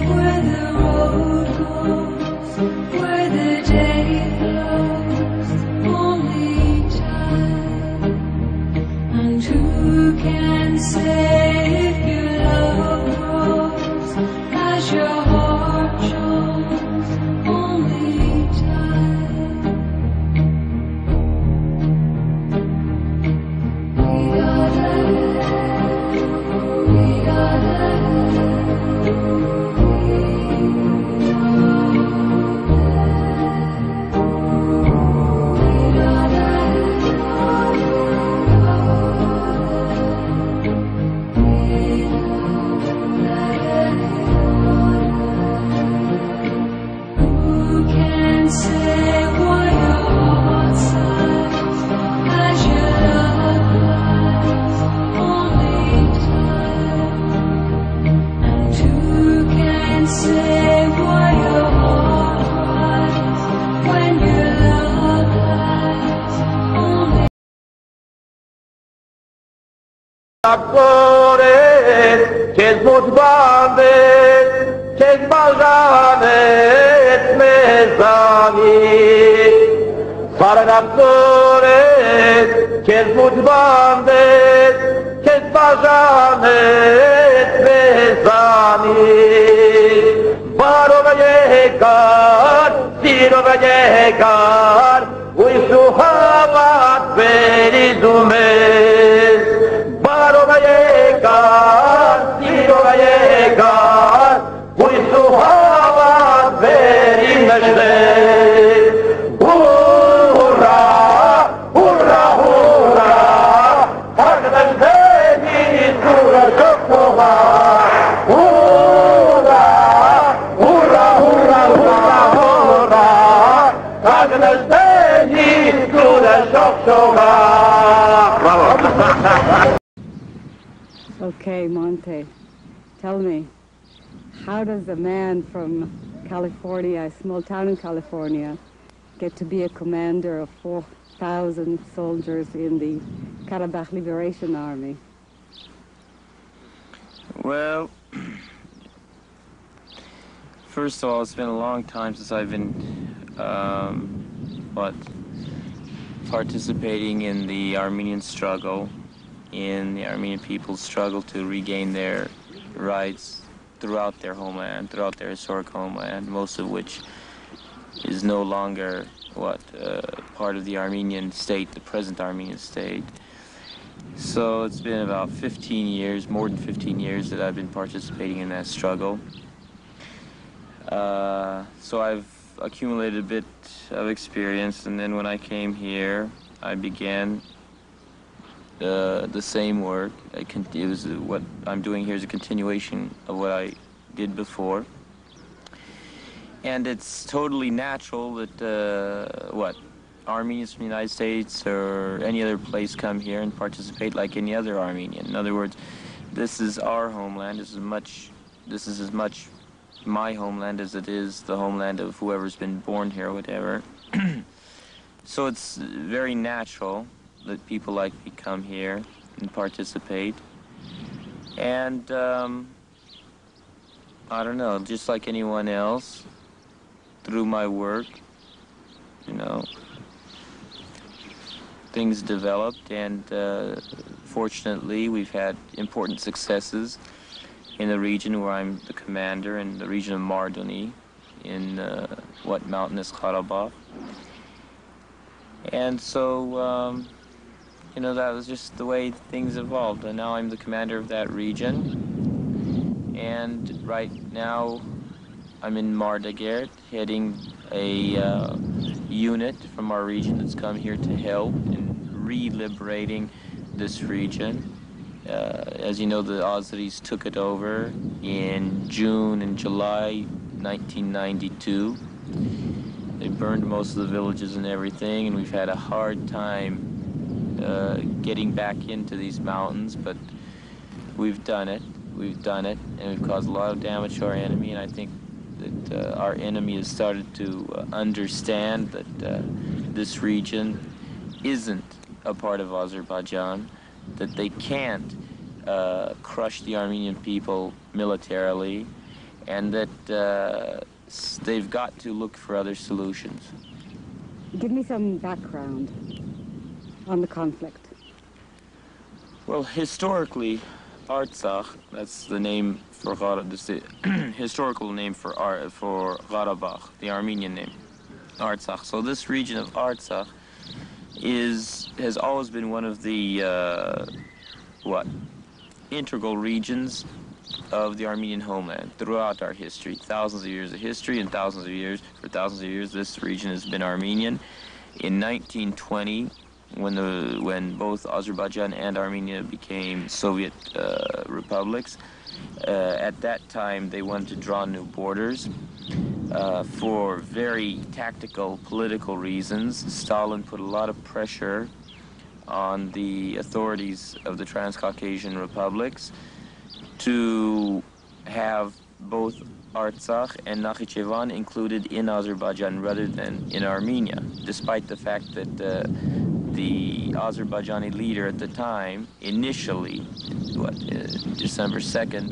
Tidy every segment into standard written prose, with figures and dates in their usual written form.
where the road goes, where the day flows, only time. And who can say if your love grows as your heart shows, only time. We Kes mutbandet, kes bajanet mezani. Sarnaktoret, kes mutbandet, kes bajanet mezani. Baro vayekar, siro vayekar, uysu havat veridumes. Baro vayekar, siro vayekar, uysu havat veridumes. Hurra, hurra, hurra, arkadaş beni tura çok var. Hurra, hurra, hurra, hurra, hurra, arkadaş beni tura çok var. Bravo. Okay, Monte, tell me, how does a man from California, a small town in California, get to be a commander of 4,000 soldiers in the Karabakh Liberation Army? Well, first of all, it's been a long time since I've been, participating in the Armenian struggle, in the Armenian people's struggle to regain their rights throughout their homeland, throughout their historic homeland, most of which is no longer part of the Armenian state, the present Armenian state. So it's been about 15 years, more than 15 years that I've been participating in that struggle. So I've accumulated a bit of experience, and then when I came here, I began the same work. It was what I'm doing here is a continuation of what I did before. And it's totally natural that Armenians from the United States or any other place come here and participate like any other Armenian. In other words, this is our homeland. This is as much my homeland as it is the homeland of whoever's been born here or whatever. So it's very natural that people like me come here and participate. And I don't know, just like anyone else, through my work, you know, things developed, and fortunately we've had important successes in the region where I'm the commander, in the region of Mardoni, in mountainous Karabakh. And so, you know, that was just the way things evolved, and now I'm the commander of that region. And right now I'm in Mardagert, heading a unit from our region that's come here to help in re-liberating this region. As you know, the Azeris took it over in June and July 1992. They burned most of the villages and everything, and we've had a hard time getting back into these mountains, but we've done it. We've done it, and we've caused a lot of damage to our enemy, and I think that our enemy has started to understand that this region isn't a part of Azerbaijan, that they can't crush the Armenian people militarily, and that they've got to look for other solutions. Give me some background on the conflict. Well, historically, Artsakh, that's the name for the historical name for Karabakh, the Armenian name, Artsakh. So this region of Artsakh has always been one of the integral regions of the Armenian homeland throughout our history. Thousands of years of history, and for thousands of years, this region has been Armenian. In 1920, when both Azerbaijan and Armenia became Soviet republics, at that time they wanted to draw new borders. For very tactical political reasons, Stalin put a lot of pressure on the authorities of the Transcaucasian republics to have both Artsakh and Nakhichevan included in Azerbaijan rather than in Armenia, despite the fact that the Azerbaijani leader at the time, initially, December 2nd,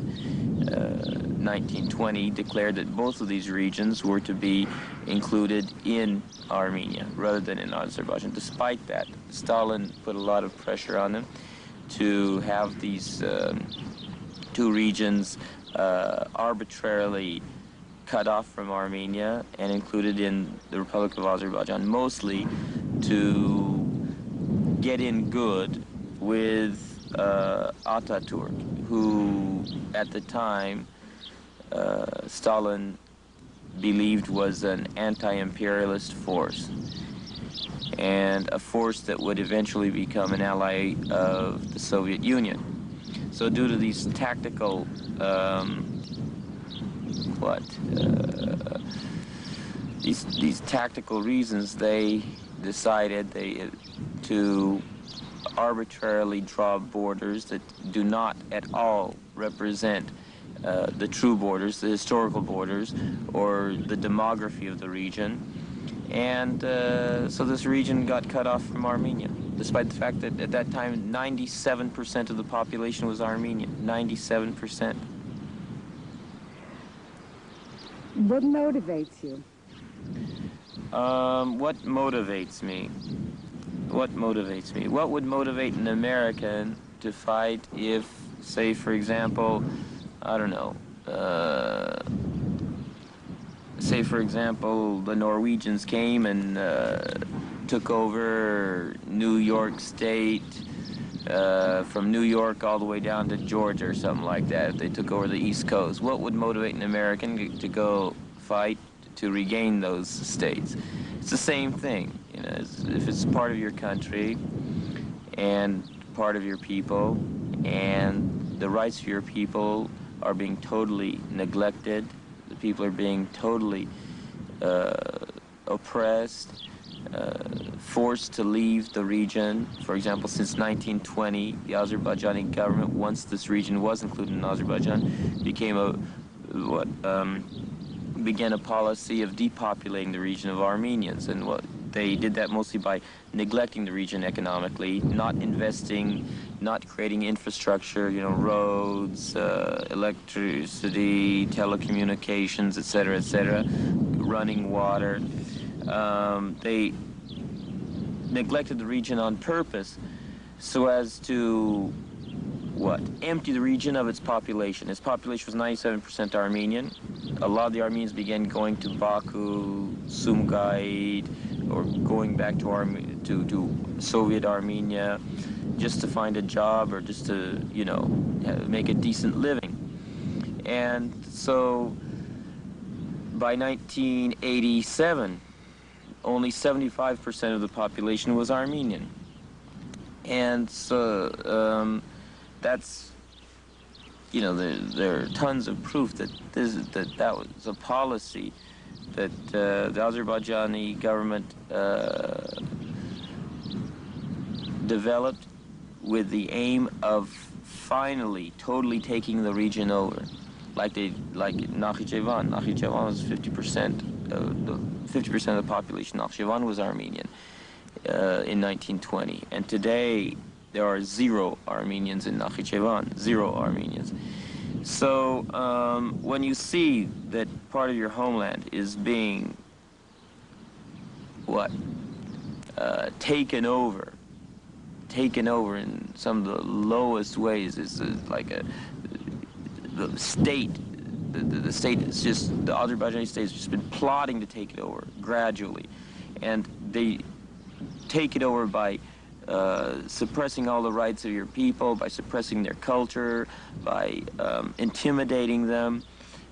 1920, declared that both of these regions were to be included in Armenia rather than in Azerbaijan. Despite that, Stalin put a lot of pressure on him to have these two regions arbitrarily cut off from Armenia and included in the Republic of Azerbaijan, mostly to get in good with Ataturk, who at the time Stalin believed was an anti-imperialist force, and a force that would eventually become an ally of the Soviet Union. So due to these tactical these tactical reasons, they decided to arbitrarily draw borders that do not at all represent the true borders, the historical borders, or the demography of the region. And so this region got cut off from Armenia, despite the fact that at that time 97% of the population was Armenian. 97%. What motivates you? What motivates me? What motivates me? What would motivate an American to fight if, say, for example, I don't know, say, for example, the Norwegians came and took over New York State, from New York all the way down to Georgia or something like that. If they took over the East Coast, what would motivate an American to go fight to regain those states? It's the same thing, you know. If it's part of your country and part of your people, and the rights of your people are being totally neglected, the people are being totally oppressed, forced to leave the region. For example, since 1920, the Azerbaijani government, once this region was included in Azerbaijan, began a policy of depopulating the region of Armenians. And they did that mostly by neglecting the region economically, not investing, not creating infrastructure, you know, roads, electricity, telecommunications, etc., running water. They neglected the region on purpose so as to empty the region of its population. Its population was 97% Armenian. A lot of the Armenians began going to Baku, Sumgait, or going back to Soviet Armenia just to find a job or just to, you know, make a decent living. And so by 1987, only 75% of the population was Armenian. And so that's, you know, there are tons of proof that that was a policy that the Azerbaijani government developed with the aim of finally totally taking the region over, like Nakhichevan. Nakhichevan was 50% of the population. Nakhichevan was Armenian in 1920, and today there are 0 Armenians in Nakhichevan. 0 Armenians. So when you see that part of your homeland is being taken over in some of the lowest ways, is like the state. The state is just, the Azerbaijani state has just been plotting to take it over gradually, and they take it over by suppressing all the rights of your people, by suppressing their culture, by intimidating them.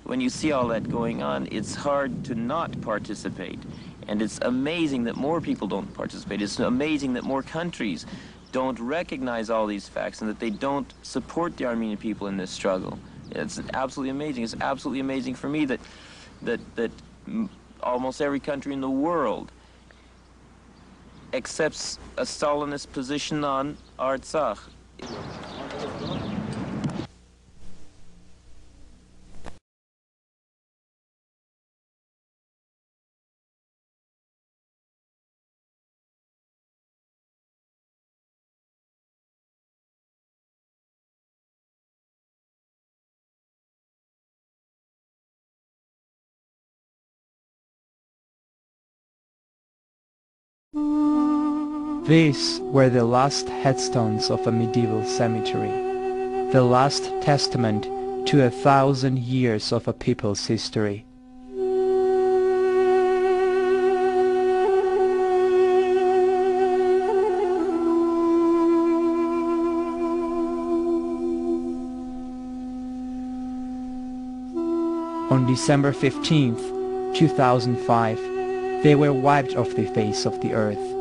When you see all that going on, it's hard to not participate. And it's amazing that more people don't participate. It's amazing that more countries don't recognize all these facts and that they don't support the Armenian people in this struggle. It's absolutely amazing. It's absolutely amazing for me that almost every country in the world accepts a Stalinist position on Artsakh. These were the last headstones of a medieval cemetery, the last testament to 1,000 years of a people's history. On December 15th, 2005, they were wiped off the face of the earth.